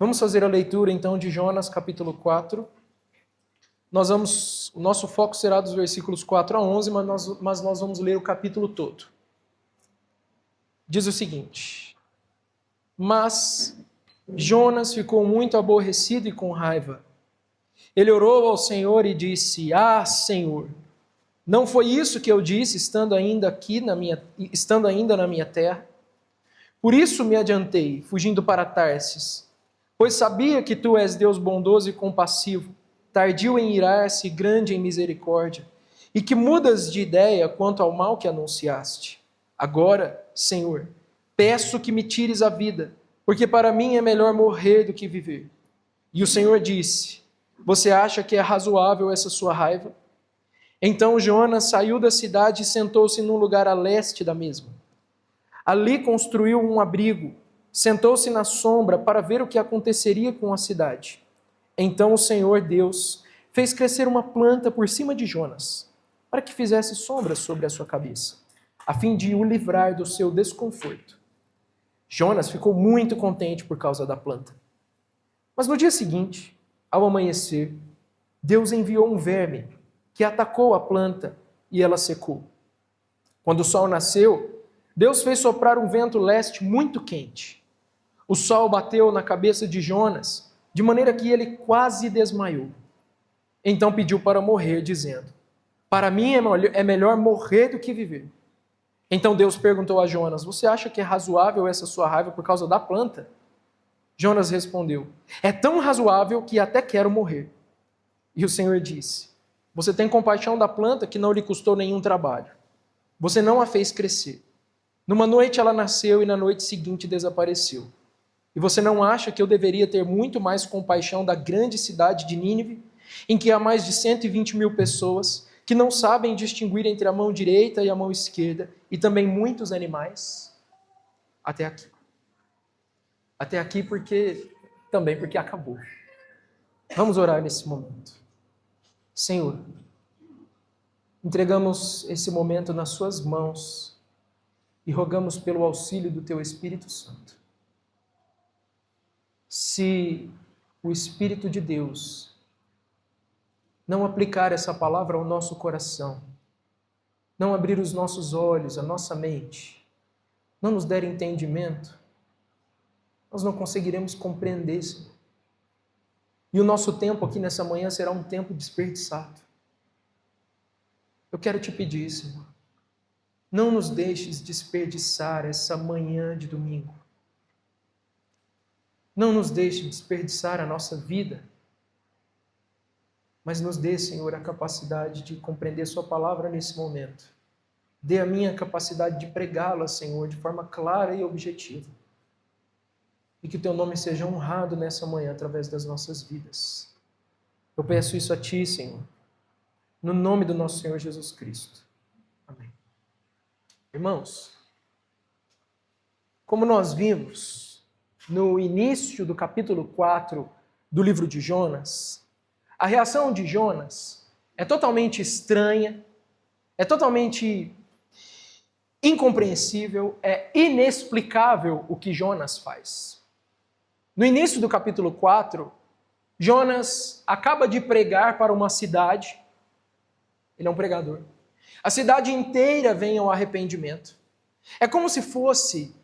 Vamos fazer a leitura então de Jonas capítulo 4. O nosso foco será dos versículos 4 a 11, mas nós vamos ler o capítulo todo. Diz o seguinte: Mas Jonas ficou muito aborrecido e com raiva. Ele orou ao Senhor e disse: Ah, Senhor, não foi isso que eu disse estando ainda na minha terra? Por isso me adiantei, fugindo para Tarsis, pois sabia que tu és Deus bondoso e compassivo, tardio em irar-se e grande em misericórdia, e que mudas de ideia quanto ao mal que anunciaste. Agora, Senhor, peço que me tires a vida, porque para mim é melhor morrer do que viver. E o Senhor disse: Você acha que é razoável essa sua raiva? Então Jonas saiu da cidade e sentou-se num lugar a leste da mesma. Ali construiu um abrigo, sentou-se na sombra para ver o que aconteceria com a cidade. Então o Senhor Deus fez crescer uma planta por cima de Jonas, para que fizesse sombra sobre a sua cabeça, a fim de o livrar do seu desconforto. Jonas ficou muito contente por causa da planta. Mas no dia seguinte, ao amanhecer, Deus enviou um verme que atacou a planta e ela secou. Quando o sol nasceu, Deus fez soprar um vento leste muito quente. O sol bateu na cabeça de Jonas, de maneira que ele quase desmaiou. Então pediu para morrer, dizendo: Para mim é melhor morrer do que viver. Então Deus perguntou a Jonas: Você acha que é razoável essa sua raiva por causa da planta? Jonas respondeu: É tão razoável que até quero morrer. E o Senhor disse: Você tem compaixão da planta que não lhe custou nenhum trabalho. Você não a fez crescer. Numa noite ela nasceu e na noite seguinte desapareceu. E você não acha que eu deveria ter muito mais compaixão da grande cidade de Nínive, em que há mais de 120 mil pessoas que não sabem distinguir entre a mão direita e a mão esquerda, e também muitos animais? Até aqui. Até aqui também porque acabou. Vamos orar nesse momento. Senhor, entregamos esse momento nas suas mãos e rogamos pelo auxílio do teu Espírito Santo. Se o Espírito de Deus não aplicar essa palavra ao nosso coração, não abrir os nossos olhos, a nossa mente, não nos der entendimento, nós não conseguiremos compreender, Senhor. E o nosso tempo aqui nessa manhã será um tempo desperdiçado. Eu quero te pedir, Senhor, não nos deixes desperdiçar essa manhã de domingo. Não nos deixe desperdiçar a nossa vida, mas nos dê, Senhor, a capacidade de compreender sua palavra nesse momento. Dê a minha capacidade de pregá-la, Senhor, de forma clara e objetiva. E que o teu nome seja honrado nessa manhã através das nossas vidas. Eu peço isso a ti, Senhor, no nome do nosso Senhor Jesus Cristo. Amém. Irmãos, como nós vimos no início do capítulo 4 do livro de Jonas, a reação de Jonas é totalmente estranha, é totalmente incompreensível, é inexplicável o que Jonas faz. No início do capítulo 4, Jonas acaba de pregar para uma cidade. Ele é um pregador. A cidade inteira vem ao arrependimento. É como se fosse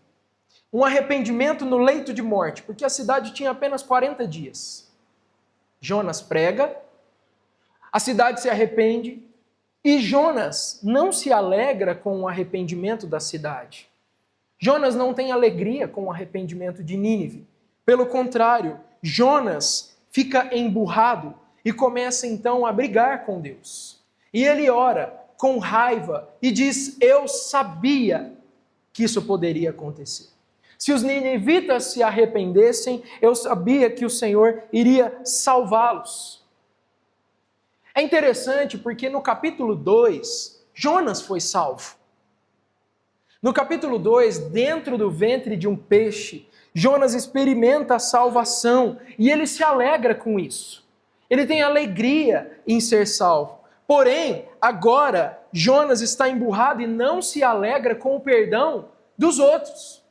um arrependimento no leito de morte, porque a cidade tinha apenas 40 dias. Jonas prega, a cidade se arrepende, e Jonas não se alegra com o arrependimento da cidade. Jonas não tem alegria com o arrependimento de Nínive. Pelo contrário, Jonas fica emburrado e começa então a brigar com Deus. E ele ora com raiva e diz: Eu sabia que isso poderia acontecer. Se os ninivitas se arrependessem, eu sabia que o Senhor iria salvá-los. É interessante porque no capítulo 2, Jonas foi salvo. No capítulo 2, dentro do ventre de um peixe, Jonas experimenta a salvação e ele se alegra com isso. Ele tem alegria em ser salvo. Porém, agora, Jonas está emburrado e não se alegra com o perdão dos outros.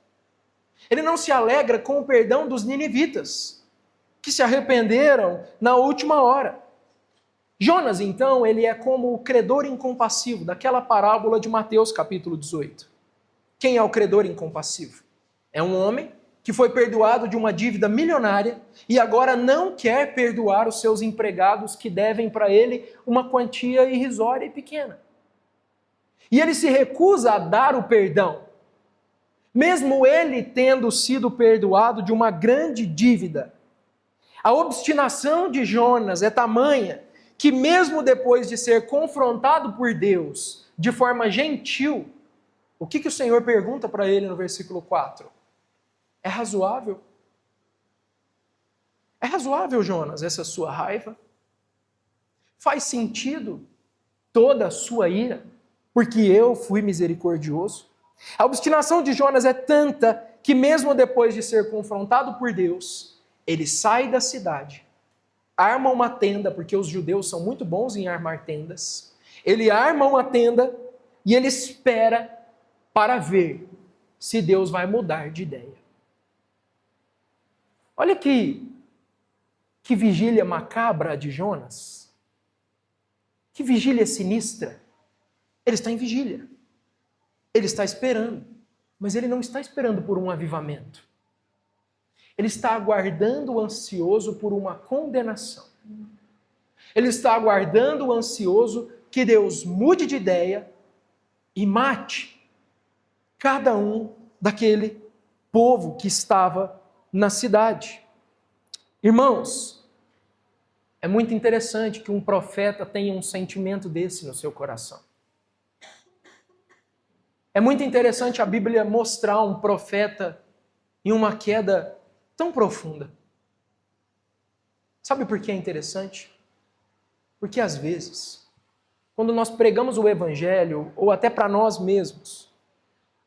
Ele não se alegra com o perdão dos ninivitas. que se arrependeram na última hora. Jonas, então, ele é como o credor incompassivo daquela parábola de Mateus capítulo 18. Quem é o credor incompassivo? É um homem que foi perdoado de uma dívida milionária e agora não quer perdoar os seus empregados que devem para ele uma quantia irrisória e pequena. E ele se recusa a dar o perdão, mesmo ele tendo sido perdoado de uma grande dívida. A obstinação de Jonas é tamanha que mesmo depois de ser confrontado por Deus de forma gentil, o que o Senhor pergunta para ele no versículo 4? É razoável? É razoável, Jonas, essa sua raiva? Faz sentido toda a sua ira? Porque eu fui misericordioso? A obstinação de Jonas é tanta que mesmo depois de ser confrontado por Deus, ele sai da cidade, arma uma tenda, porque os judeus são muito bons em armar tendas. Ele arma uma tenda e ele espera para ver se Deus vai mudar de ideia. Olha que vigília macabra de Jonas. Que vigília sinistra. Ele está em vigília. Ele está esperando. Mas ele não está esperando por um avivamento. Ele está aguardando ansioso por uma condenação. Ele está aguardando ansioso que Deus mude de ideia e mate cada um daquele povo que estava na cidade. Irmãos, é muito interessante que um profeta tenha um sentimento desse no seu coração. É muito interessante a Bíblia mostrar um profeta em uma queda tão profunda. Sabe por que é interessante? Porque às vezes, quando nós pregamos o Evangelho, ou até para nós mesmos,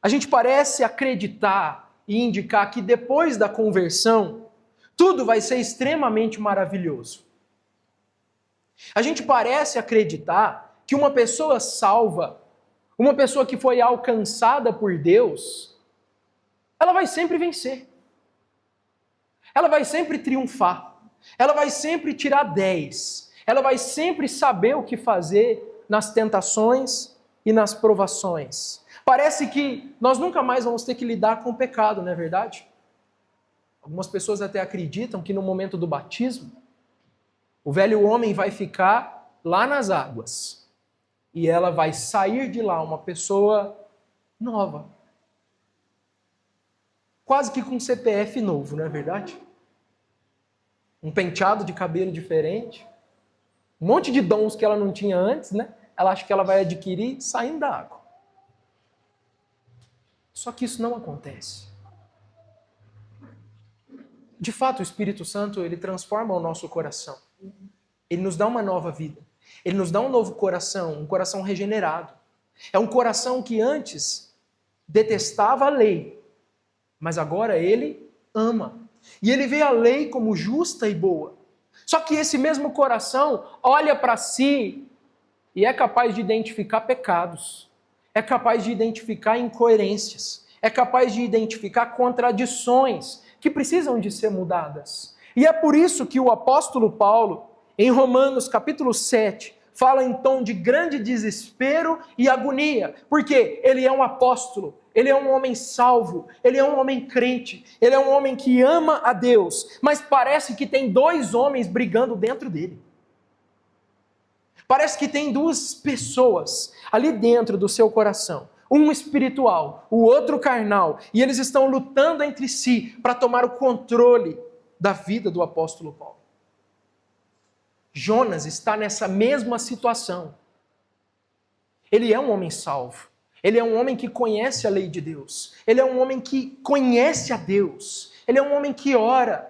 a gente parece acreditar e indicar que depois da conversão, tudo vai ser extremamente maravilhoso. A gente parece acreditar que uma pessoa salva, uma pessoa que foi alcançada por Deus, ela vai sempre vencer. Ela vai sempre triunfar. Ela vai sempre tirar 10. Ela vai sempre saber o que fazer nas tentações e nas provações. Parece que nós nunca mais vamos ter que lidar com o pecado, não é verdade? Algumas pessoas até acreditam que no momento do batismo, o velho homem vai ficar lá nas águas e ela vai sair de lá uma pessoa nova. Quase que com CPF novo, não é verdade? Um penteado de cabelo diferente, um monte de dons que ela não tinha antes, né? Ela acha que ela vai adquirir saindo da água. Só que isso não acontece. De fato, o Espírito Santo, ele transforma o nosso coração. Ele nos dá uma nova vida. Ele nos dá um novo coração, um coração regenerado. É um coração que antes detestava a lei, mas agora ele ama. E ele vê a lei como justa e boa. Só que esse mesmo coração olha para si e é capaz de identificar pecados. É capaz de identificar incoerências. É capaz de identificar contradições que precisam de ser mudadas. E é por isso que o apóstolo Paulo, em Romanos capítulo 7, fala em tom de grande desespero e agonia, porque ele é um apóstolo, ele é um homem salvo, ele é um homem crente, ele é um homem que ama a Deus, mas parece que tem dois homens brigando dentro dele. Parece que tem duas pessoas ali dentro do seu coração, um espiritual, o outro carnal, e eles estão lutando entre si para tomar o controle da vida do apóstolo Paulo. Jonas está nessa mesma situação. Ele é um homem salvo. Ele é um homem que conhece a lei de Deus. Ele é um homem que conhece a Deus. Ele é um homem que ora.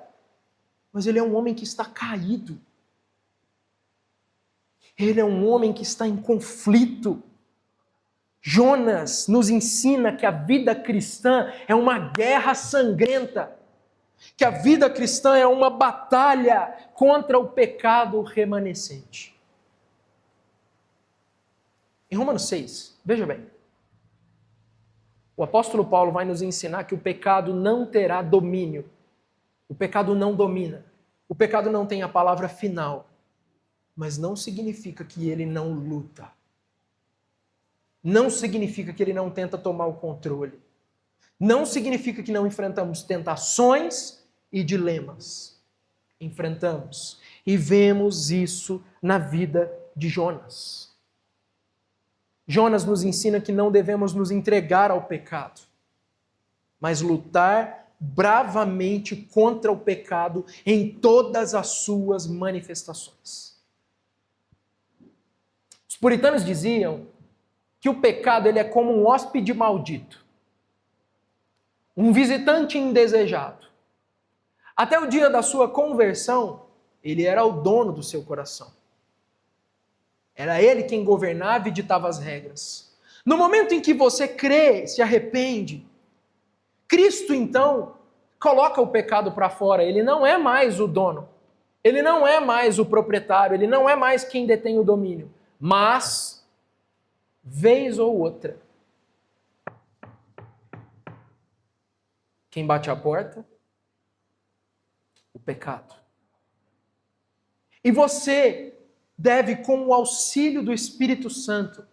Mas ele é um homem que está caído. Ele é um homem que está em conflito. Jonas nos ensina que a vida cristã é uma guerra sangrenta. Que a vida cristã é uma batalha contra o pecado remanescente. Em Romanos 6, veja bem, o apóstolo Paulo vai nos ensinar que o pecado não terá domínio. O pecado não domina. O pecado não tem a palavra final, mas não significa que ele não luta. Não significa que ele não tenta tomar o controle. Não significa que não enfrentamos tentações e dilemas. Enfrentamos. E vemos isso na vida de Jonas. Jonas nos ensina que não devemos nos entregar ao pecado, mas lutar bravamente contra o pecado em todas as suas manifestações. Os puritanos diziam que o pecado ele é como um hóspede maldito, um visitante indesejado. Até o dia da sua conversão, ele era o dono do seu coração. Era ele quem governava e ditava as regras. No momento em que você crê, se arrepende, Cristo então coloca o pecado para fora. Ele não é mais o dono. Ele não é mais o proprietário. Ele não é mais quem detém o domínio. Mas, vez ou outra, quem bate a porta? O pecado. E você deve, com o auxílio do Espírito Santo,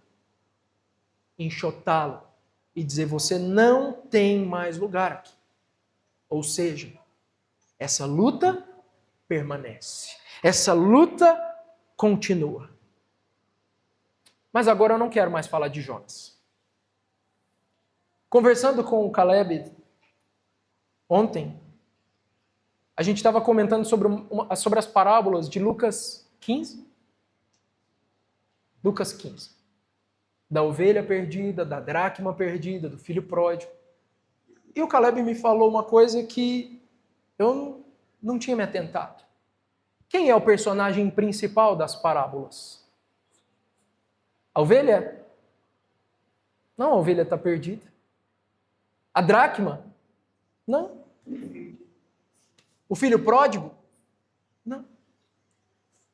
enxotá-lo e dizer: você não tem mais lugar aqui. Ou seja, essa luta permanece. Essa luta continua. Mas agora eu não quero mais falar de Jonas. Conversando com o Caleb ontem, a gente estava comentando sobre as parábolas de Lucas 15. Lucas 15. Da ovelha perdida, da dracma perdida, do filho pródigo. E o Caleb me falou uma coisa que eu não tinha me atentado. Quem é o personagem principal das parábolas? A ovelha? Não, a ovelha está perdida. A dracma? Não. O filho pródigo? Não.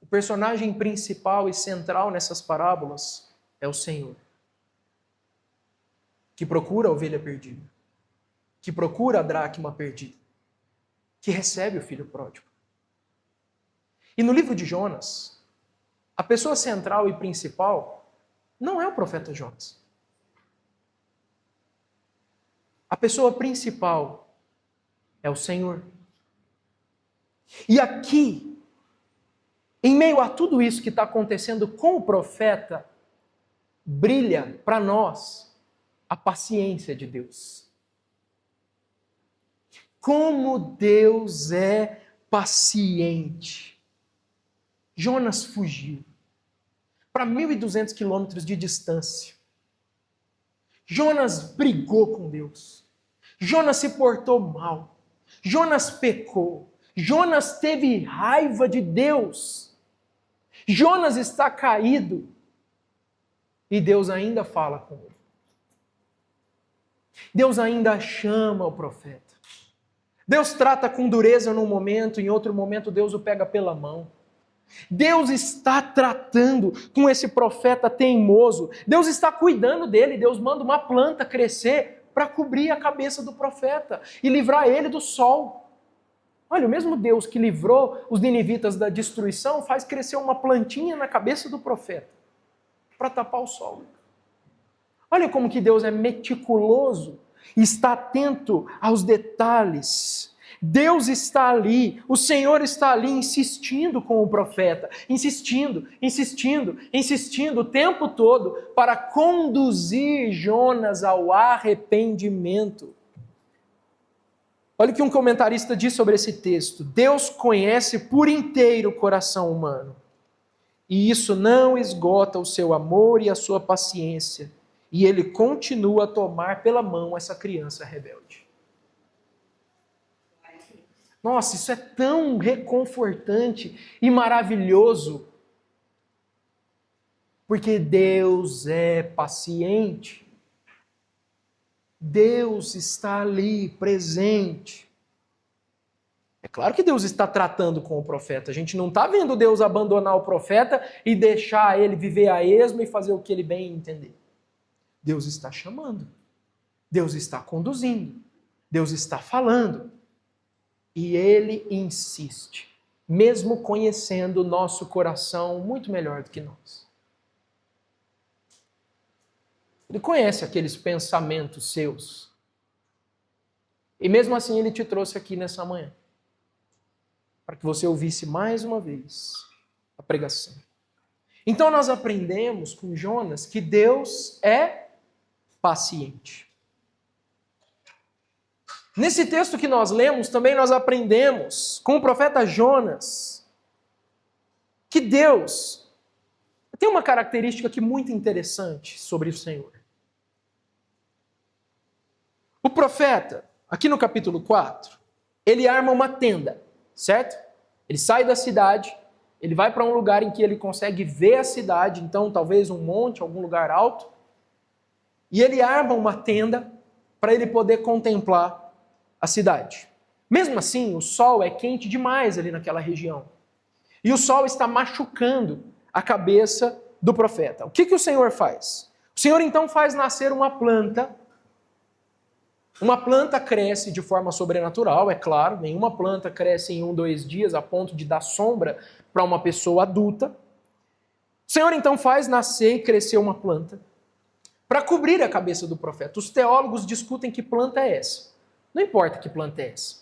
O personagem principal e central nessas parábolas é o Senhor, que procura a ovelha perdida, que procura a dracma perdida, que recebe o filho pródigo. E no livro de Jonas, a pessoa central e principal não é o profeta Jonas. A pessoa principal é o Senhor. E aqui, em meio a tudo isso que está acontecendo com o profeta, brilha para nós a paciência de Deus. Como Deus é paciente. Jonas fugiu para 1.200 quilômetros de distância. Jonas brigou com Deus. Jonas se portou mal. Jonas pecou. Jonas teve raiva de Deus. Jonas está caído. E Deus ainda fala com ele. Deus ainda chama o profeta. Deus trata com dureza num momento, em outro momento Deus o pega pela mão. Deus está tratando com esse profeta teimoso. Deus está cuidando dele. Deus manda uma planta crescer para cobrir a cabeça do profeta e livrar ele do sol. Olha, o mesmo Deus que livrou os ninivitas da destruição faz crescer uma plantinha na cabeça do profeta para tapar o sol. Olha como que Deus é meticuloso, está atento aos detalhes. Deus está ali, o Senhor está ali insistindo com o profeta, insistindo o tempo todo para conduzir Jonas ao arrependimento. Olha o que um comentarista diz sobre esse texto. Deus conhece por inteiro o coração humano. E isso não esgota o seu amor e a sua paciência. E ele continua a tomar pela mão essa criança rebelde. Nossa, isso é tão reconfortante e maravilhoso. Porque Deus é paciente. Deus está ali, presente. É claro que Deus está tratando com o profeta. A gente não está vendo Deus abandonar o profeta e deixar ele viver a esmo e fazer o que ele bem entender. Deus está chamando. Deus está conduzindo. Deus está falando. E ele insiste. mesmo conhecendo o nosso coração muito melhor do que nós. Ele conhece aqueles pensamentos seus. E mesmo assim ele te trouxe aqui nessa manhã, para que você ouvisse mais uma vez a pregação. Então nós aprendemos com Jonas que Deus é paciente. Nesse texto que nós lemos, também nós aprendemos com o profeta Jonas que Deus tem uma característica aqui muito interessante sobre o Senhor. O profeta, aqui no capítulo 4, ele arma uma tenda, certo? Ele sai da cidade, ele vai para um lugar em que ele consegue ver a cidade, então talvez um monte, algum lugar alto, e ele arma uma tenda para ele poder contemplar a cidade. Mesmo assim, o sol é quente demais ali naquela região. E o sol está machucando a cabeça do profeta. O que o Senhor faz? O Senhor então faz nascer uma planta. Uma planta cresce de forma sobrenatural, é claro. Nenhuma planta cresce em 1, 2 dias a ponto de dar sombra para uma pessoa adulta. O Senhor então faz nascer e crescer uma planta para cobrir a cabeça do profeta. Os teólogos discutem que planta é essa. Não importa que planta é essa.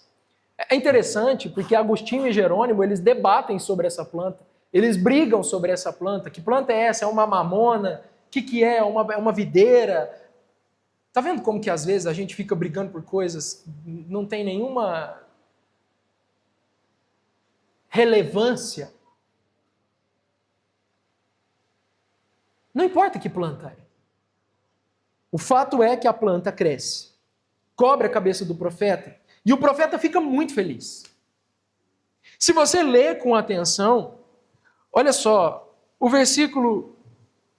É interessante porque Agostinho e Jerônimo, eles debatem sobre essa planta. Eles brigam sobre essa planta. Que planta é essa? É uma mamona? O que é? É uma videira? Tá vendo como que às vezes a gente fica brigando por coisas que não tem nenhuma relevância? Não importa que planta é. O fato é que a planta cresce, cobre a cabeça do profeta, e o profeta fica muito feliz. Se você ler com atenção, olha só, o versículo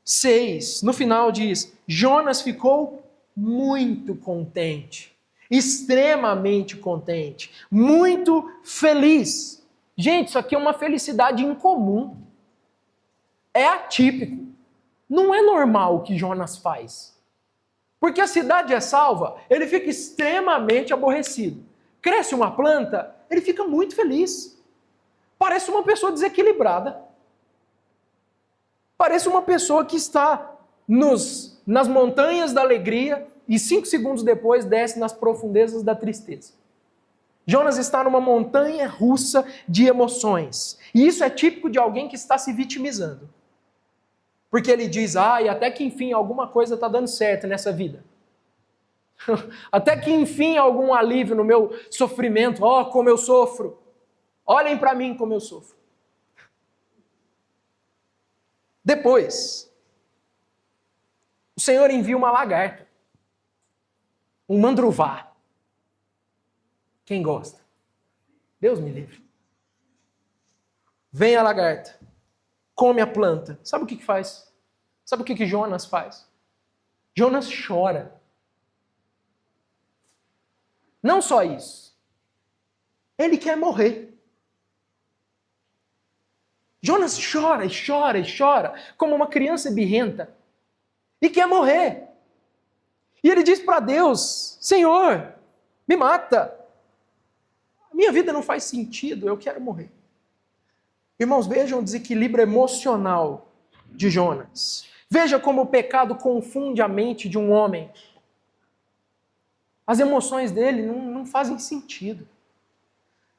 6, no final diz: Jonas ficou muito contente, extremamente contente, muito feliz. Gente, isso aqui é uma felicidade incomum. É atípico. Não é normal o que Jonas faz. Porque a cidade é salva, ele fica extremamente aborrecido. Cresce uma planta, ele fica muito feliz. Parece uma pessoa desequilibrada. Parece uma pessoa que está nas montanhas da alegria e 5 segundos depois desce nas profundezas da tristeza. Jonas está numa montanha russa de emoções. E isso é típico de alguém que está se vitimizando. Porque ele diz, e até que enfim alguma coisa está dando certo nessa vida. Até que enfim algum alívio no meu sofrimento. Como eu sofro. Olhem para mim como eu sofro. Depois, o Senhor envia uma lagarta. Um mandruvá. Quem gosta? Deus me livre. Vem a lagarta. Come a planta. Sabe o que faz? Sabe o que Jonas faz? Jonas chora. Não só isso. Ele quer morrer. Jonas chora e chora e chora, como uma criança birrenta. E quer morrer. E ele diz para Deus, Senhor, me mata. A minha vida não faz sentido, eu quero morrer. Irmãos, vejam o desequilíbrio emocional de Jonas. Veja como o pecado confunde a mente de um homem. As emoções dele não fazem sentido.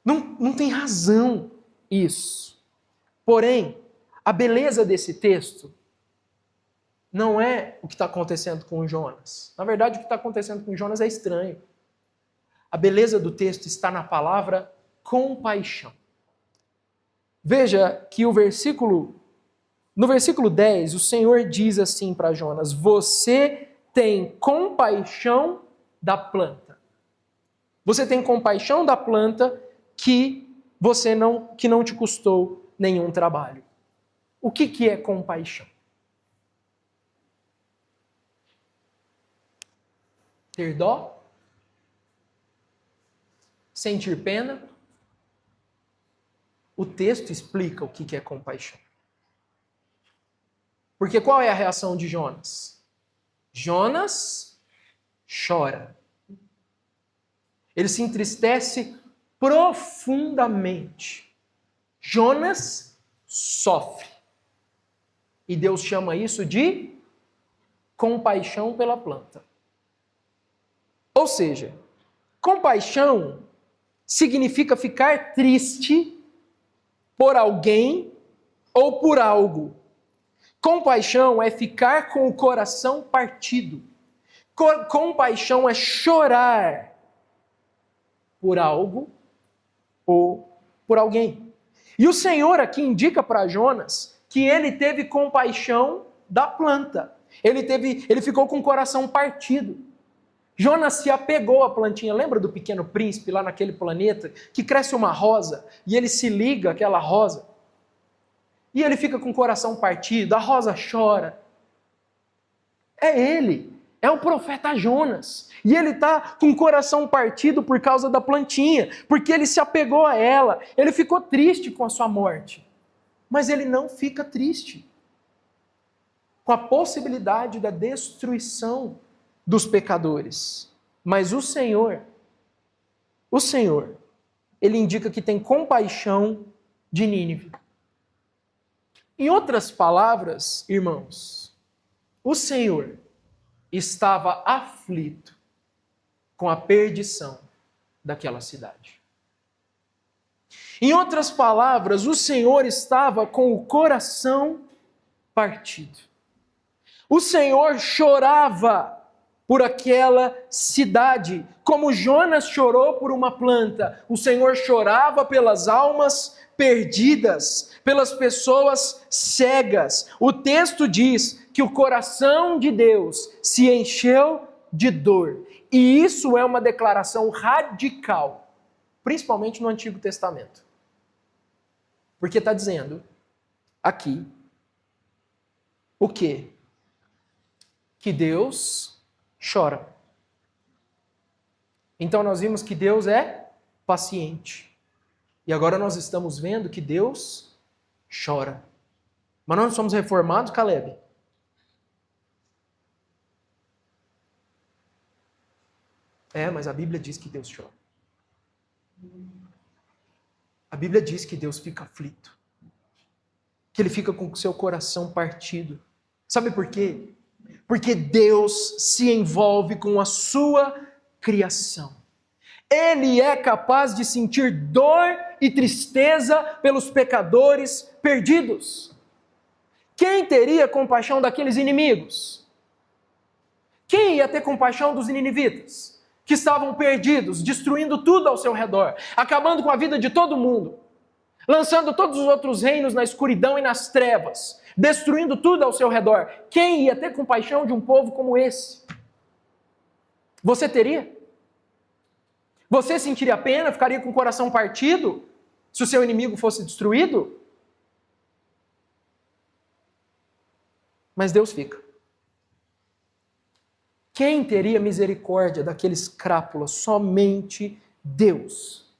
Não tem razão isso. Porém, a beleza desse texto não é o que está acontecendo com Jonas. Na verdade, o que está acontecendo com Jonas é estranho. A beleza do texto está na palavra compaixão. Veja que no versículo 10, o Senhor diz assim para Jonas: você tem compaixão da planta. Você tem compaixão da planta que não te custou nenhum trabalho. O que é compaixão? Ter dó? Sentir pena? O texto explica o que é compaixão. Porque qual é a reação de Jonas? Jonas chora. Ele se entristece profundamente. Jonas sofre. E Deus chama isso de compaixão pela planta. Ou seja, compaixão significa ficar triste por alguém ou por algo. Compaixão é ficar com o coração partido. Compaixão é chorar por algo ou por alguém. E o Senhor aqui indica para Jonas que ele teve compaixão da planta. Ele ficou com o coração partido. Jonas se apegou à plantinha. Lembra do Pequeno Príncipe lá naquele planeta que cresce uma rosa e ele se liga àquela rosa? E ele fica com o coração partido, a rosa chora. É ele, é o profeta Jonas. E ele está com o coração partido por causa da plantinha, porque ele se apegou a ela, ele ficou triste com a sua morte. Mas ele não fica triste com a possibilidade da destruição dos pecadores. Mas o Senhor, ele indica que tem compaixão de Nínive. Em outras palavras, irmãos, o Senhor estava aflito com a perdição daquela cidade. Em outras palavras, o Senhor estava com o coração partido. O Senhor chorava por aquela cidade, como Jonas chorou por uma planta. O Senhor chorava pelas almas perdidas, pelas pessoas cegas. O texto diz que o coração de Deus se encheu de dor. E isso é uma declaração radical, principalmente no Antigo Testamento. Porque está dizendo aqui o quê? Que Deus chora. Então nós vimos que Deus é paciente. E agora nós estamos vendo que Deus chora. Mas nós não somos reformados, Caleb? Mas a Bíblia diz que Deus chora. A Bíblia diz que Deus fica aflito. Que Ele fica com o seu coração partido. Sabe por quê? Porque Deus se envolve com a sua criação. Ele é capaz de sentir dor e tristeza pelos pecadores perdidos. Quem teria compaixão daqueles inimigos? Quem ia ter compaixão dos ninivitas? Que estavam perdidos, destruindo tudo ao seu redor, acabando com a vida de todo mundo, lançando todos os outros reinos na escuridão e nas trevas, destruindo tudo ao seu redor. Quem ia ter compaixão de um povo como esse? Você teria? Você sentiria pena, ficaria com o coração partido, se o seu inimigo fosse destruído? Mas Deus fica. Quem teria misericórdia daqueles crápulas? Somente Deus.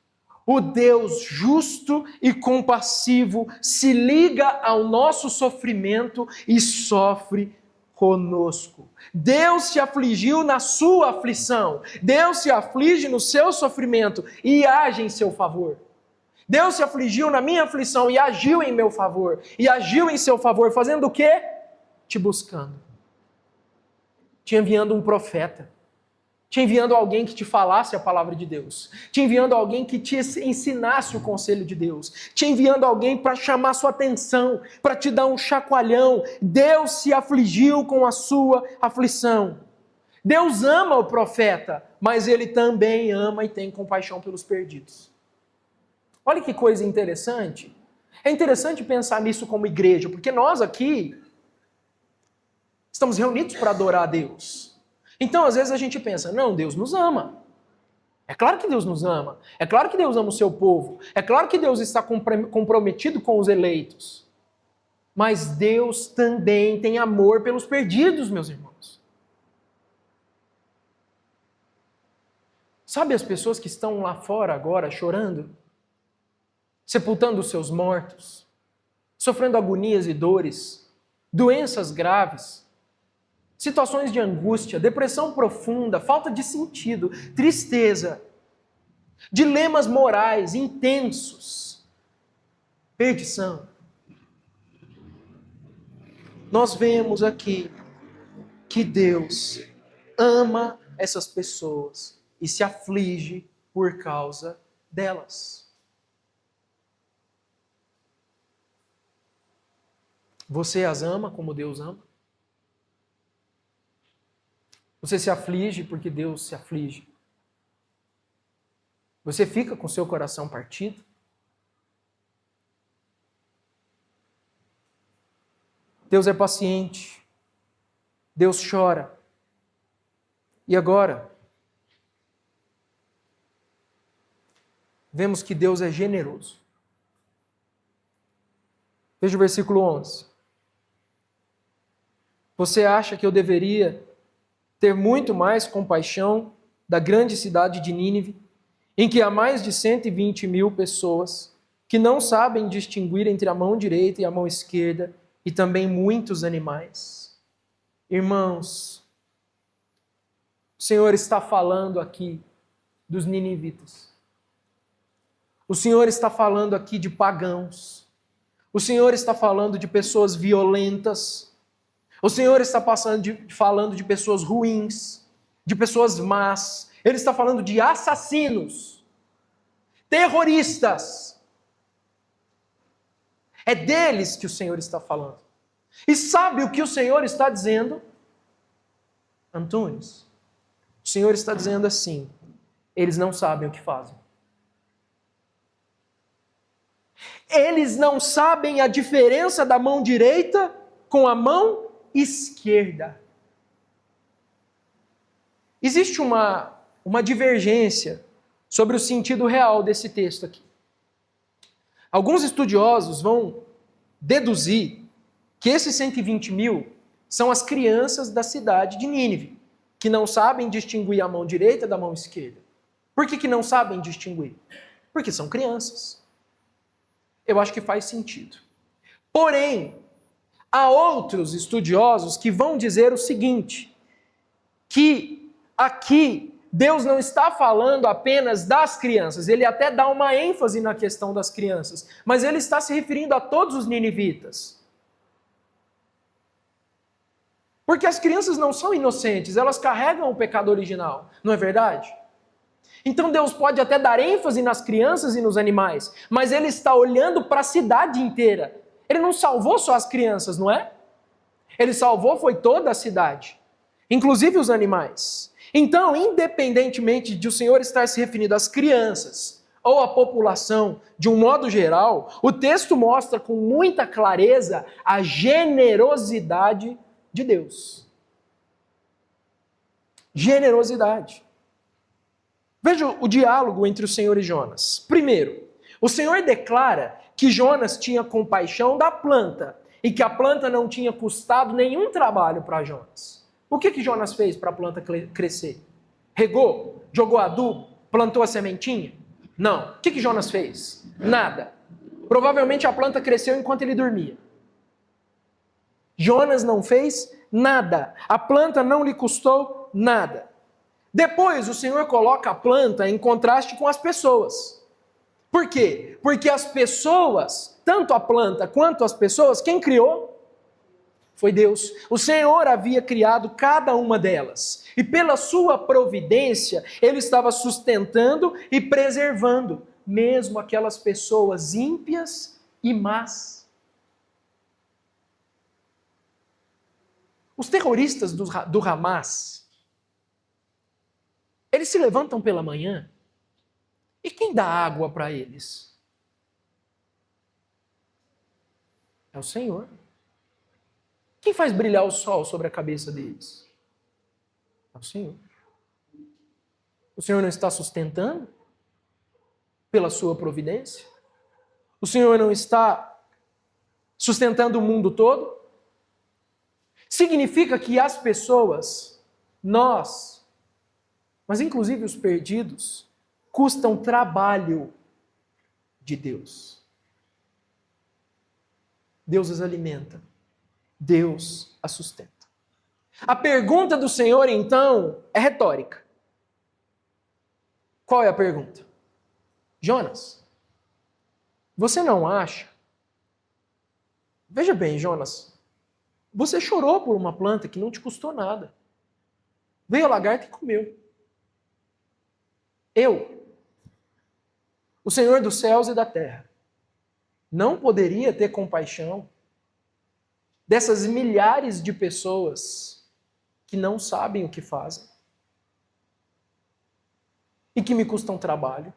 O Deus justo e compassivo se liga ao nosso sofrimento e sofre conosco. Deus se afligiu na sua aflição. Deus se aflige no seu sofrimento e age em seu favor. Deus se afligiu na minha aflição e agiu em meu favor. E agiu em seu favor, fazendo o quê? Te buscando. Te enviando um profeta, te enviando alguém que te falasse a palavra de Deus, te enviando alguém que te ensinasse o conselho de Deus, te enviando alguém para chamar sua atenção, para te dar um chacoalhão. Deus se afligiu com a sua aflição. Deus ama o profeta, mas Ele também ama e tem compaixão pelos perdidos. Olha que coisa interessante. É interessante pensar nisso como igreja, porque nós aqui estamos reunidos para adorar a Deus. Então, às vezes a gente pensa, não, Deus nos ama. É claro que Deus nos ama. É claro que Deus ama o seu povo. É claro que Deus está comprometido com os eleitos. Mas Deus também tem amor pelos perdidos, meus irmãos. Sabe as pessoas que estão lá fora agora chorando? Sepultando os seus mortos? Sofrendo agonias e dores? Doenças graves? Situações de angústia, depressão profunda, falta de sentido, tristeza, dilemas morais intensos. perdição. Nós vemos aqui que Deus ama essas pessoas e se aflige por causa delas. Você as ama como Deus ama? Você se aflige porque Deus se aflige? Você fica com seu coração partido? Deus é paciente. Deus chora. E agora, vemos que Deus é generoso. Veja o versículo 11. Você acha que eu deveria ter muito mais compaixão da grande cidade de Nínive, em que há mais de 120.000 pessoas que não sabem distinguir entre a mão direita e a mão esquerda, e também muitos animais? Irmãos, o Senhor está falando aqui dos ninivitas. O Senhor está falando aqui de pagãos. O Senhor está falando de pessoas violentas. O Senhor está falando de pessoas ruins, de pessoas más. Ele está falando de assassinos, terroristas. É deles que o Senhor está falando. E sabe o que o Senhor está dizendo? Antunes, o Senhor está dizendo assim: eles não sabem o que fazem. Eles não sabem a diferença da mão direita com a mão esquerda. Existe uma divergência sobre o sentido real desse texto aqui. Alguns estudiosos vão deduzir que esses 120.000 são as crianças da cidade de Nínive, que não sabem distinguir a mão direita da mão esquerda. Por que não sabem distinguir? Porque são crianças. Eu acho que faz sentido. Porém, há outros estudiosos que vão dizer o seguinte, que aqui Deus não está falando apenas das crianças, ele até dá uma ênfase na questão das crianças, mas ele está se referindo a todos os ninivitas. Porque as crianças não são inocentes, elas carregam o pecado original, não é verdade? Então Deus pode até dar ênfase nas crianças e nos animais, mas ele está olhando para a cidade inteira. Ele não salvou só as crianças, não é? Ele salvou foi toda a cidade, inclusive os animais. Então, independentemente de o Senhor estar se referindo às crianças ou à população de um modo geral, o texto mostra com muita clareza a generosidade de Deus. Generosidade. Veja o diálogo entre o Senhor e Jonas. Primeiro, o Senhor declara que Jonas tinha compaixão da planta e que a planta não tinha custado nenhum trabalho para Jonas. O que Jonas fez para a planta crescer? Regou? Jogou adubo? Plantou a sementinha? Não. O que Jonas fez? Nada. Provavelmente a planta cresceu enquanto ele dormia. Jonas não fez nada. A planta não lhe custou nada. Depois o Senhor coloca a planta em contraste com as pessoas. Por quê? Porque as pessoas, tanto a planta quanto as pessoas, quem criou? Foi Deus. O Senhor havia criado cada uma delas. E pela sua providência, Ele estava sustentando e preservando mesmo aquelas pessoas ímpias e más. Os terroristas do Hamas, eles se levantam pela manhã e quem dá água para eles? É o Senhor. Quem faz brilhar o sol sobre a cabeça deles? É o Senhor. O Senhor não está sustentando pela sua providência? O Senhor não está sustentando o mundo todo? Significa que as pessoas, nós, mas inclusive os perdidos, custam trabalho de Deus. Deus os alimenta. Deus a sustenta. A pergunta do Senhor, então, é retórica. Qual é a pergunta? Jonas, você não acha Veja bem, Jonas, você chorou por uma planta que não te custou nada. Veio a lagarta e comeu. Eu, o Senhor dos céus e da terra, não poderia ter compaixão dessas milhares de pessoas que não sabem o que fazem e que me custam trabalho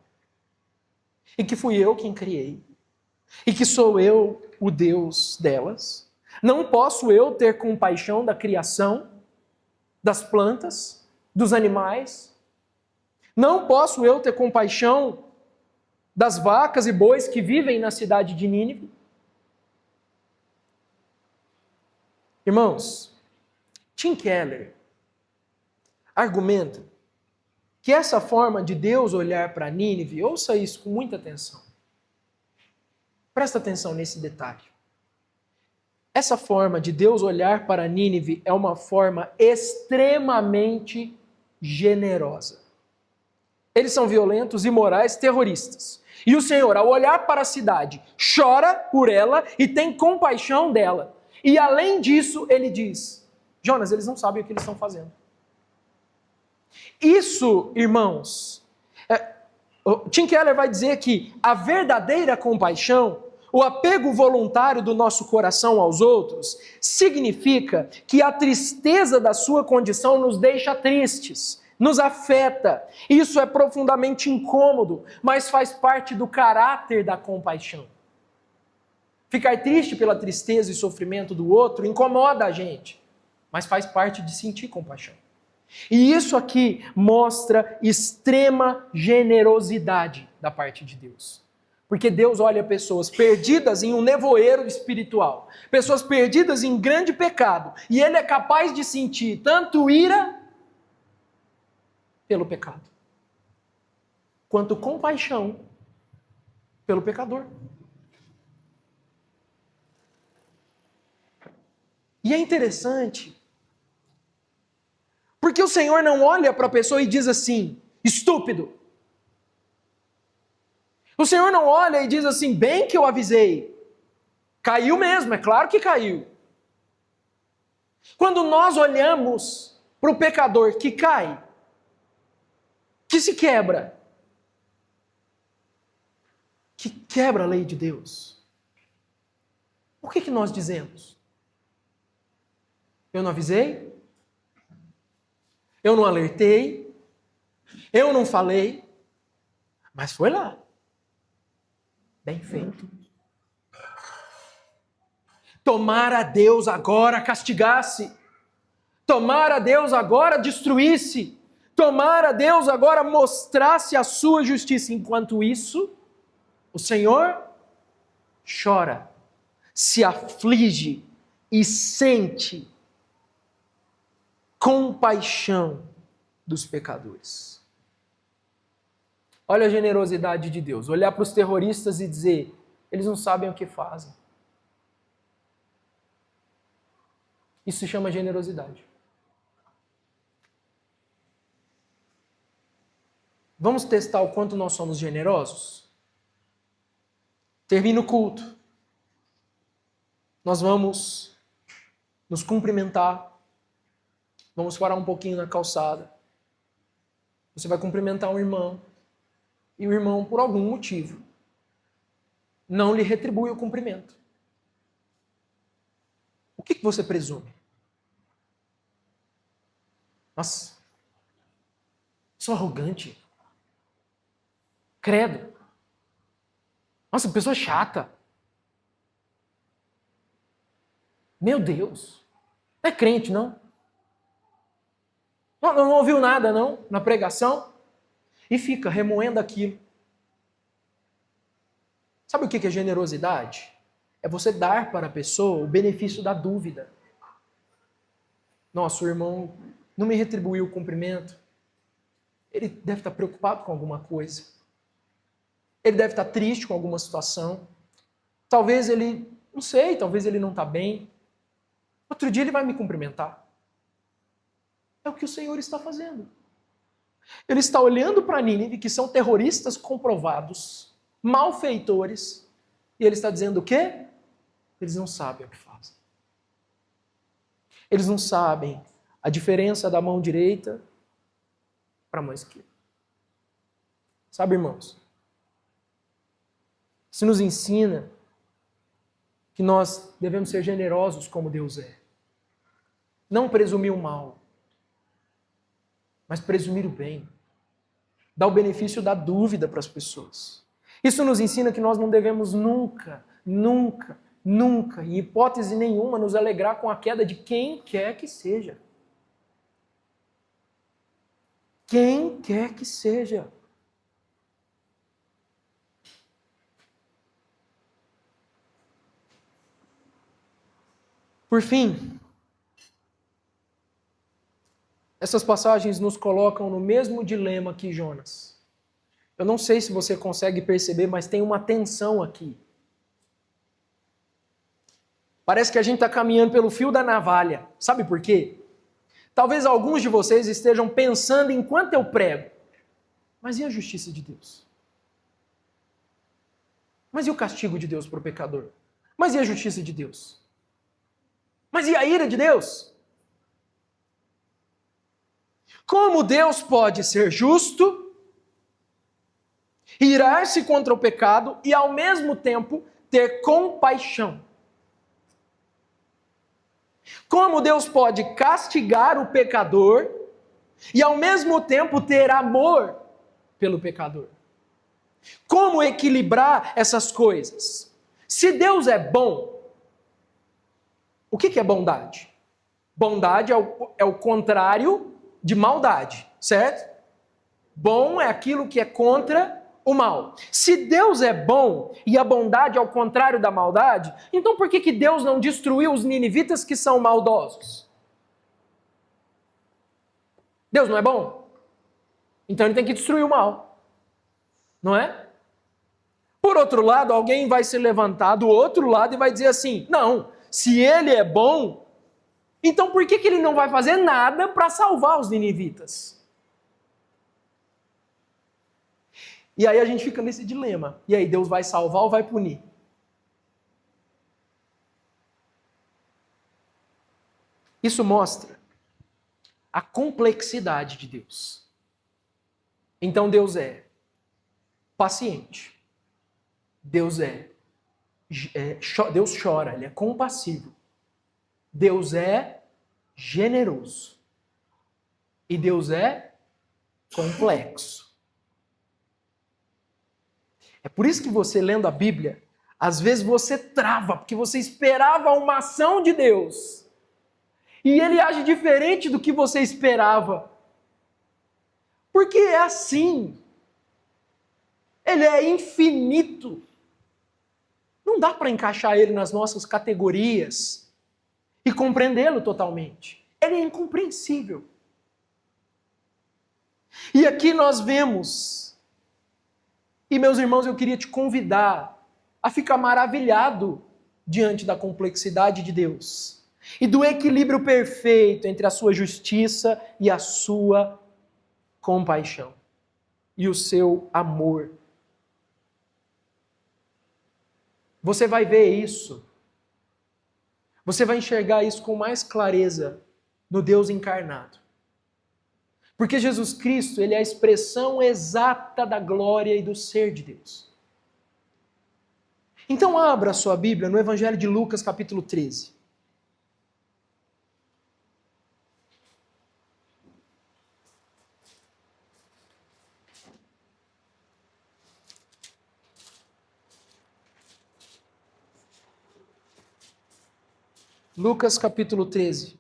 e que fui eu quem criei e que sou eu o Deus delas? Não posso eu ter compaixão da criação, das plantas, dos animais? Não posso eu ter compaixão das vacas e bois que vivem na cidade de Nínive? Irmãos, Tim Keller argumenta que essa forma de Deus olhar para Nínive, ouça isso com muita atenção. Presta atenção nesse detalhe. Essa forma de Deus olhar para Nínive é uma forma extremamente generosa. Eles são violentos, imorais, terroristas. E o Senhor, ao olhar para a cidade, chora por ela e tem compaixão dela. E além disso, ele diz: Jonas, eles não sabem o que eles estão fazendo. Isso, irmãos, Tim Keller vai dizer que a verdadeira compaixão, o apego voluntário do nosso coração aos outros, significa que a tristeza da sua condição nos deixa tristes, nos afeta. Isso é profundamente incômodo, mas faz parte do caráter da compaixão. Ficar triste pela tristeza e sofrimento do outro incomoda a gente, mas faz parte de sentir compaixão. E isso aqui mostra extrema generosidade da parte de Deus. Porque Deus olha pessoas perdidas em um nevoeiro espiritual, pessoas perdidas em grande pecado, e Ele é capaz de sentir tanto ira pelo pecado, quanto compaixão pelo pecador. E é interessante, porque o Senhor não olha para a pessoa e diz assim: estúpido. O Senhor não olha e diz assim: bem que eu avisei. Caiu mesmo, é claro que caiu. Quando nós olhamos para o pecador que cai, que se quebra, que quebra a lei de Deus, o que nós dizemos? Eu não avisei? Eu não alertei? Eu não falei? Mas foi lá. Bem feito. Tomara Deus agora castigasse. Tomara Deus agora destruísse. Tomara Deus agora mostrasse a sua justiça. Enquanto isso, o Senhor chora, se aflige e sente compaixão dos pecadores. Olha a generosidade de Deus. Olhar para os terroristas e dizer: eles não sabem o que fazem. Isso se chama generosidade. Vamos testar o quanto nós somos generosos? Termina o culto. Nós vamos nos cumprimentar. Vamos parar um pouquinho na calçada. Você vai cumprimentar um irmão. E o irmão, por algum motivo, não lhe retribui o cumprimento. O que você presume? Nossa, sou arrogante. Credo. Nossa, pessoa chata. Meu Deus. Não é crente, não? Não ouviu nada, não? Na pregação? E fica remoendo aquilo. Sabe o que é generosidade? É você dar para a pessoa o benefício da dúvida. Nossa, o irmão não me retribuiu o cumprimento. Ele deve estar preocupado com alguma coisa. Ele deve estar triste com alguma situação. Talvez ele, não sei, talvez ele não está bem. Outro dia ele vai me cumprimentar. É o que o Senhor está fazendo. Ele está olhando para Nínive, que são terroristas comprovados, malfeitores, e ele está dizendo o quê? Eles não sabem o que fazem. Eles não sabem a diferença da mão direita para a mão esquerda. Sabe, irmãos? Isso nos ensina que nós devemos ser generosos como Deus é. Não presumir o mal, mas presumir o bem. Dar o benefício da dúvida para as pessoas. Isso nos ensina que nós não devemos nunca, em hipótese nenhuma, nos alegrar com a queda de quem quer que seja. Quem quer que seja. Por fim, essas passagens nos colocam no mesmo dilema que Jonas. Eu não sei se você consegue perceber, mas tem uma tensão aqui. Parece que a gente está caminhando pelo fio da navalha. Sabe por quê? Talvez alguns de vocês estejam pensando enquanto eu prego. Mas e a justiça de Deus? Mas e o castigo de Deus para o pecador? Mas e a justiça de Deus? Mas e a ira de Deus? Como Deus pode ser justo, irar-se contra o pecado e ao mesmo tempo ter compaixão? Como Deus pode castigar o pecador e ao mesmo tempo ter amor pelo pecador? Como equilibrar essas coisas? Se Deus é bom, o que é bondade? Bondade é o contrário de maldade, certo? Bom é aquilo que é contra o mal. Se Deus é bom e a bondade é o contrário da maldade, então por que Deus não destruiu os ninivitas que são maldosos? Deus não é bom? Então ele tem que destruir o mal. Não é? Por outro lado, alguém vai se levantar do outro lado e vai dizer assim, não, se ele é bom, então por que ele não vai fazer nada para salvar os ninivitas? E aí a gente fica nesse dilema. E aí, Deus vai salvar ou vai punir? Isso mostra a complexidade de Deus. Então Deus é paciente. Deus Deus chora, ele é compassivo. Deus é generoso. E Deus é complexo. É por isso que você, lendo a Bíblia, às vezes você trava, porque você esperava uma ação de Deus. E ele age diferente do que você esperava. Porque é assim. Ele é infinito. Não dá para encaixar ele nas nossas categorias e compreendê-lo totalmente. Ele é incompreensível. E aqui nós vemos, e meus irmãos, eu queria te convidar a ficar maravilhado diante da complexidade de Deus e do equilíbrio perfeito entre a sua justiça e a sua compaixão e o seu amor. Você vai ver isso. Você vai enxergar isso com mais clareza no Deus encarnado. Porque Jesus Cristo, ele é a expressão exata da glória e do ser de Deus. Então abra a sua Bíblia no Evangelho de Lucas, capítulo 13. Lucas, capítulo 13.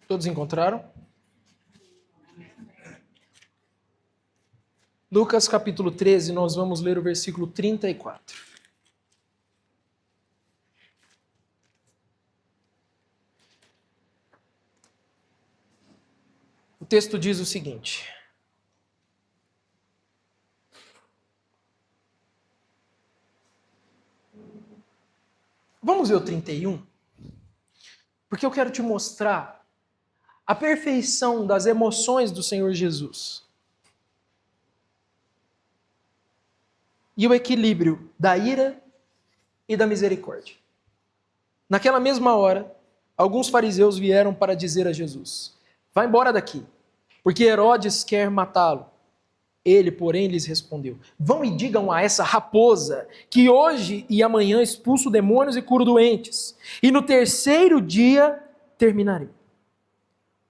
Todos encontraram? Lucas capítulo 13, nós vamos ler o versículo 34. O texto diz o seguinte: Vamos ver o 31? Porque eu quero te mostrar a perfeição das emoções do Senhor Jesus. E o equilíbrio da ira e da misericórdia. Naquela mesma hora, alguns fariseus vieram para dizer a Jesus: vá embora daqui, porque Herodes quer matá-lo. Ele, porém, lhes respondeu: vão e digam a essa raposa que hoje e amanhã expulso demônios e curo doentes, e no terceiro dia terminarei.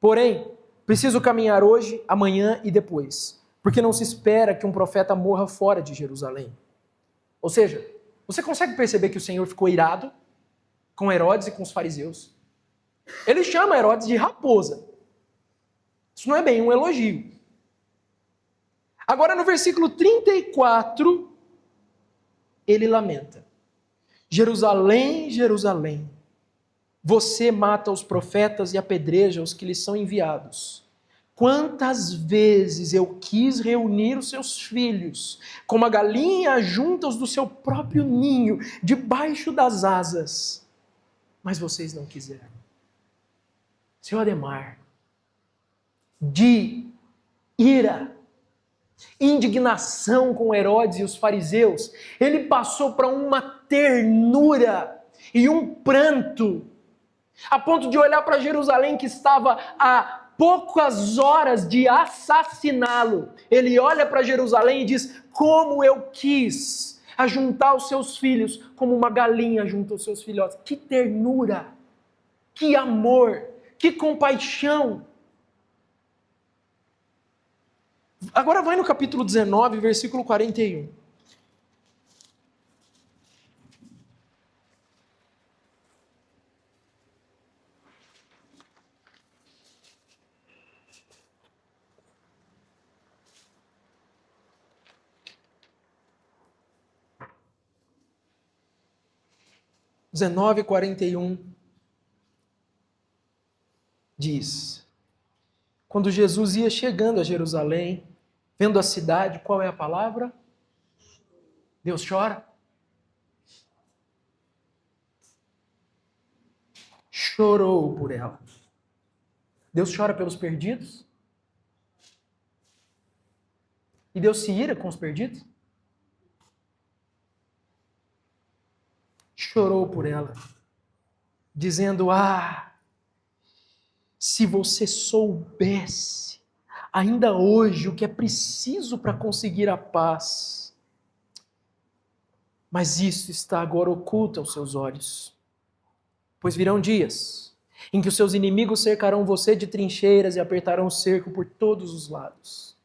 Porém, preciso caminhar hoje, amanhã e depois, porque não se espera que um profeta morra fora de Jerusalém. Ou seja, você consegue perceber que o Senhor ficou irado com Herodes e com os fariseus? Ele chama Herodes de raposa. Isso não é bem um elogio. Agora no versículo 34, ele lamenta: Jerusalém, Jerusalém, você mata os profetas e apedreja os que lhes são enviados. Quantas vezes eu quis reunir os seus filhos, como a galinha junta os do seu próprio ninho, debaixo das asas, mas vocês não quiseram. Seu Ademar, de ira, indignação com Herodes e os fariseus, ele passou para uma ternura e um pranto, a ponto de olhar para Jerusalém, que estava a poucas horas de assassiná-lo. Ele olha para Jerusalém e diz: como eu quis ajuntar os seus filhos, como uma galinha junta os seus filhotes. Que ternura, que amor, que compaixão. Agora vai no capítulo 19, versículo 41. Diz: quando Jesus ia chegando a Jerusalém, vendo a cidade, qual é a palavra? Deus chora. Chorou por ela. Deus chora pelos perdidos? E Deus se ira com os perdidos? Chorou por ela, dizendo: se você soubesse ainda hoje o que é preciso para conseguir a paz, mas isso está agora oculto aos seus olhos. Pois virão dias em que os seus inimigos cercarão você de trincheiras e apertarão o cerco por todos os lados.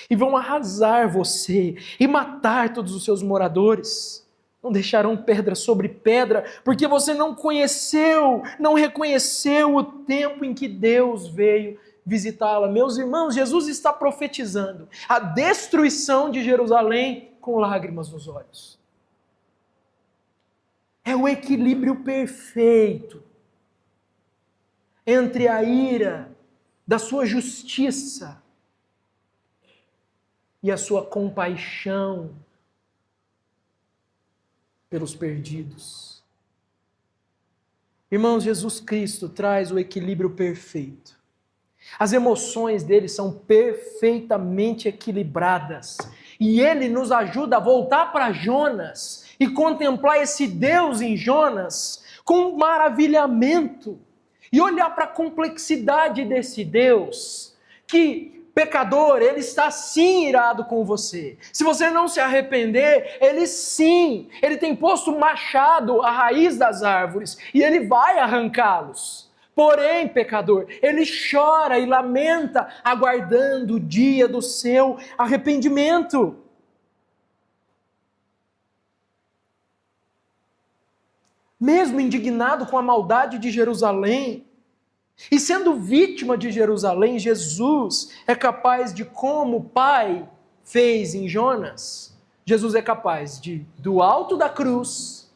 E vão arrasar você e matar todos os seus moradores. Não deixarão pedra sobre pedra, porque você não conheceu, não reconheceu o tempo em que Deus veio visitá-la. Meus irmãos, Jesus está profetizando a destruição de Jerusalém com lágrimas nos olhos. É o equilíbrio perfeito entre a ira da sua justiça e a sua compaixão pelos perdidos. Irmãos, Jesus Cristo traz o equilíbrio perfeito. As emoções dele são perfeitamente equilibradas. E ele nos ajuda a voltar para Jonas e contemplar esse Deus em Jonas com maravilhamento. E olhar para a complexidade desse Deus, que, pecador, ele está sim irado com você. Se você não se arrepender, ele tem posto machado à raiz das árvores e ele vai arrancá-los. Porém, pecador, ele chora e lamenta, aguardando o dia do seu arrependimento. Mesmo indignado com a maldade de Jerusalém, e sendo vítima de Jerusalém, Jesus é capaz de, como o Pai fez em Jonas, Jesus é capaz de, do alto da cruz,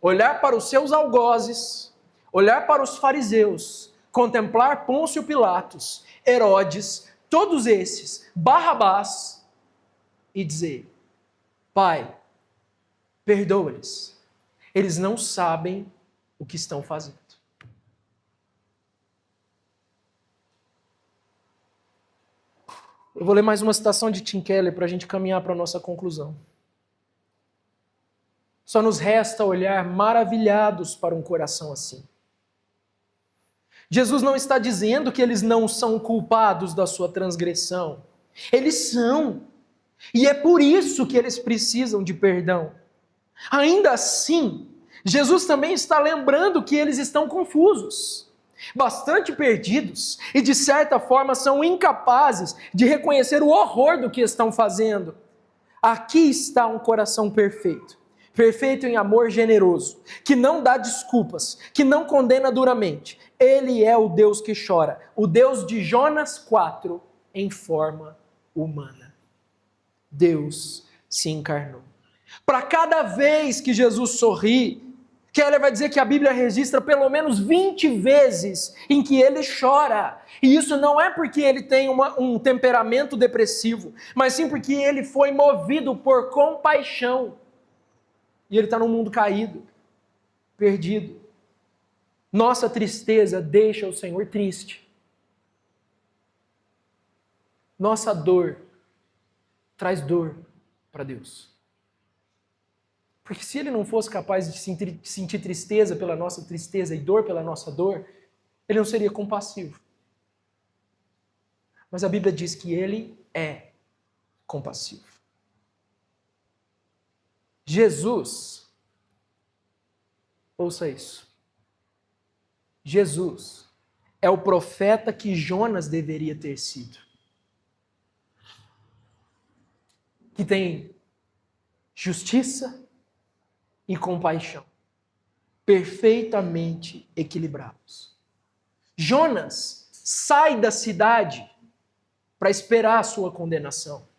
olhar para os seus algozes, olhar para os fariseus, contemplar Pôncio Pilatos, Herodes, todos esses, Barrabás, e dizer: Pai, perdoa-lhes, eles não sabem o que estão fazendo. Eu vou ler mais uma citação de Tim Keller para a gente caminhar para a nossa conclusão. Só nos resta olhar maravilhados para um coração assim. Jesus não está dizendo que eles não são culpados da sua transgressão. Eles são. E é por isso que eles precisam de perdão. Ainda assim, Jesus também está lembrando que eles estão confusos, bastante perdidos e, de certa forma, são incapazes de reconhecer o horror do que estão fazendo. Aqui está um coração perfeito. Perfeito em amor generoso, que não dá desculpas, que não condena duramente. Ele é o Deus que chora, o Deus de Jonas 4, em forma humana. Deus se encarnou. Para cada vez que Jesus sorri, Keller vai dizer que a Bíblia registra pelo menos 20 vezes em que ele chora. E isso não é porque ele tem um temperamento depressivo, mas sim porque ele foi movido por compaixão. E ele está num mundo caído, perdido. Nossa tristeza deixa o Senhor triste. Nossa dor traz dor para Deus. Porque se ele não fosse capaz de sentir tristeza pela nossa tristeza e dor pela nossa dor, ele não seria compassivo. Mas a Bíblia diz que ele é compassivo. Jesus, ouça isso, Jesus é o profeta que Jonas deveria ter sido. Que tem justiça e compaixão, perfeitamente equilibrados. Jonas sai da cidade para esperar a sua condenação.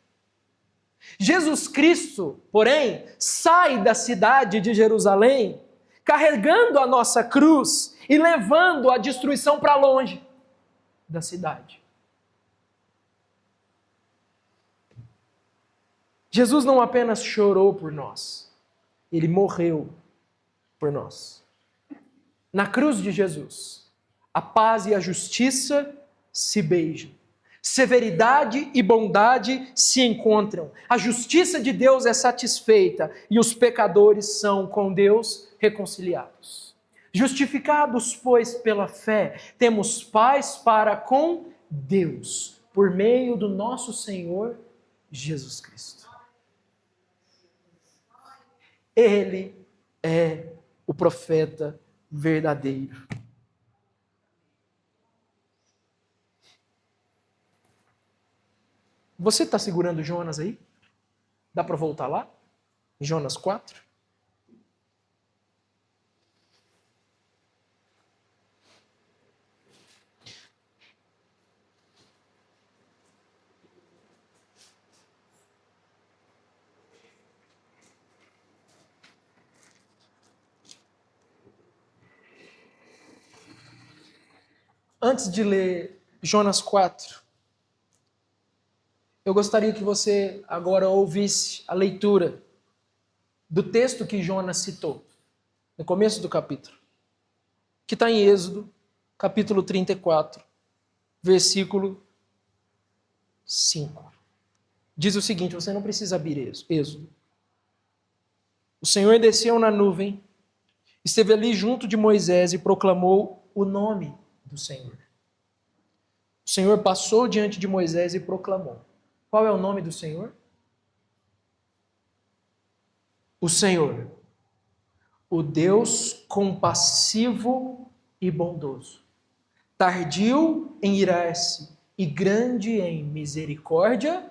Jesus Cristo, porém, sai da cidade de Jerusalém, carregando a nossa cruz e levando a destruição para longe da cidade. Jesus não apenas chorou por nós, ele morreu por nós. Na cruz de Jesus, a paz e a justiça se beijam. Severidade e bondade se encontram. A justiça de Deus é satisfeita e os pecadores são com Deus reconciliados. Justificados, pois, pela fé, temos paz para com Deus, por meio do nosso Senhor Jesus Cristo. Ele é o profeta verdadeiro. Você está segurando Jonas aí? Dá para voltar lá? Jonas 4? Antes de ler Jonas 4, eu gostaria que você agora ouvisse a leitura do texto que Jonas citou, no começo do capítulo, que está em Êxodo, capítulo 34, versículo 5. Diz o seguinte, você não precisa abrir Êxodo. O Senhor desceu na nuvem, esteve ali junto de Moisés e proclamou o nome do Senhor. O Senhor passou diante de Moisés e proclamou. Qual é o nome do Senhor? O Senhor, o Deus compassivo e bondoso, tardio em irar-se e grande em misericórdia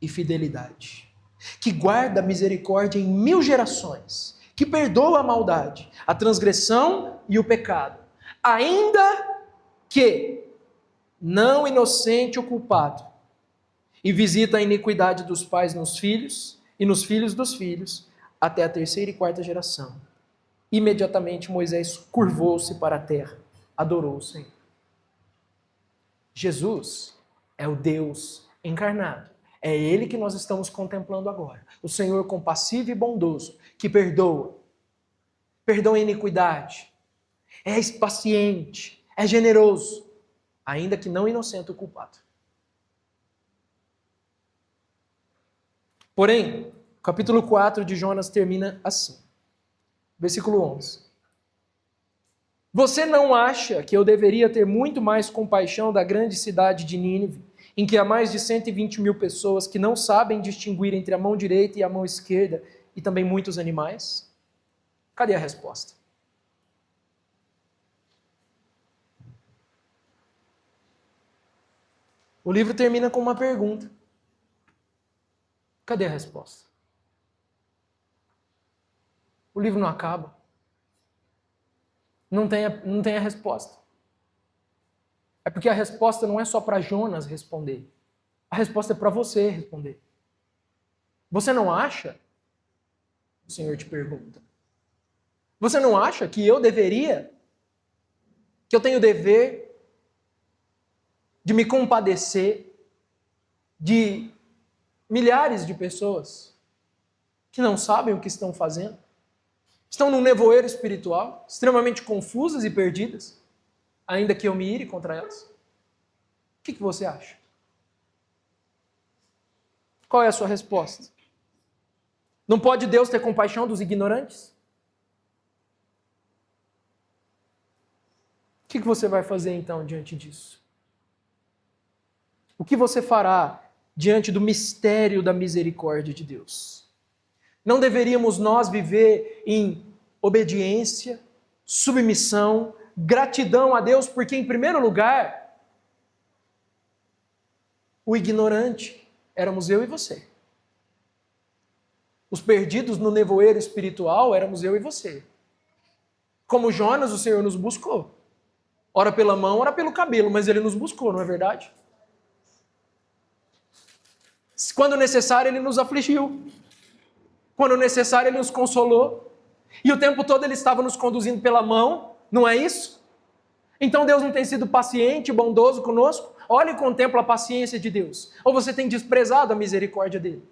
e fidelidade, que guarda a misericórdia em 1000 gerações, que perdoa a maldade, a transgressão e o pecado, ainda que não inocente o culpado, e visita a iniquidade dos pais nos filhos e nos filhos dos filhos, até a 3ª e 4ª geração. Imediatamente Moisés curvou-se para a terra, adorou o Senhor. Jesus é o Deus encarnado. É Ele que nós estamos contemplando agora. O Senhor compassivo e bondoso, que perdoa. Perdoa a iniquidade, é paciente, é generoso, ainda que não inocente o culpado. Porém, o capítulo 4 de Jonas termina assim. Versículo 11. Você não acha que eu deveria ter muito mais compaixão da grande cidade de Nínive, em que há mais de 120 mil pessoas que não sabem distinguir entre a mão direita e a mão esquerda, e também muitos animais? Cadê a resposta? O livro termina com uma pergunta. Cadê a resposta? O livro não acaba. Não tem a resposta. É porque a resposta não é só para Jonas responder. A resposta é para você responder. Você não acha? O Senhor te pergunta. Você não acha que eu deveria, que eu tenho o dever de me compadecer de milhares de pessoas que não sabem o que estão fazendo? Estão num nevoeiro espiritual, extremamente confusas e perdidas, ainda que eu me ire contra elas? O que você acha? Qual é a sua resposta? Não pode Deus ter compaixão dos ignorantes? O que você vai fazer então diante disso? O que você fará diante do mistério da misericórdia de Deus? Não deveríamos nós viver em obediência, submissão, gratidão a Deus, porque, em primeiro lugar, o ignorante éramos eu e você. Os perdidos no nevoeiro espiritual éramos eu e você. Como Jonas, o Senhor nos buscou. Ora pela mão, ora pelo cabelo, mas Ele nos buscou, não é verdade? Quando necessário, Ele nos afligiu. Quando necessário, Ele nos consolou. E o tempo todo Ele estava nos conduzindo pela mão, não é isso? Então Deus não tem sido paciente, bondoso conosco? Olhe e contempla a paciência de Deus. Ou você tem desprezado a misericórdia dEle?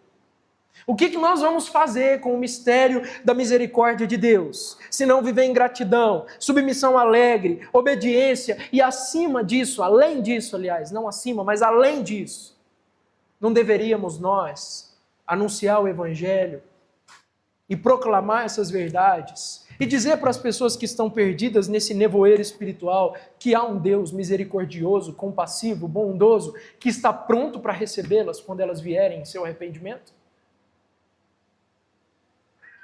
O que nós vamos fazer com o mistério da misericórdia de Deus? Se não viver em gratidão, submissão alegre, obediência e acima disso, além disso, aliás, não acima, mas além disso, não deveríamos nós anunciar o Evangelho e proclamar essas verdades e dizer para as pessoas que estão perdidas nesse nevoeiro espiritual que há um Deus misericordioso, compassivo, bondoso, que está pronto para recebê-las quando elas vierem em seu arrependimento?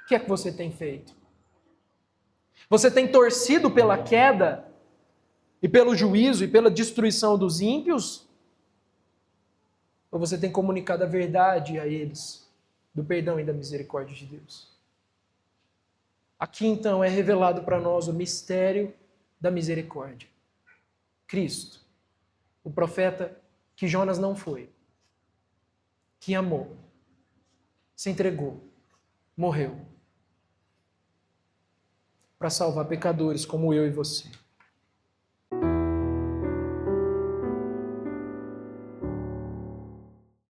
O que é que você tem feito? Você tem torcido pela queda e pelo juízo e pela destruição dos ímpios? Ou você tem comunicado a verdade a eles do perdão e da misericórdia de Deus? Aqui então é revelado para nós o mistério da misericórdia. Cristo, o profeta que Jonas não foi, que amou, se entregou, morreu, para salvar pecadores como eu e você.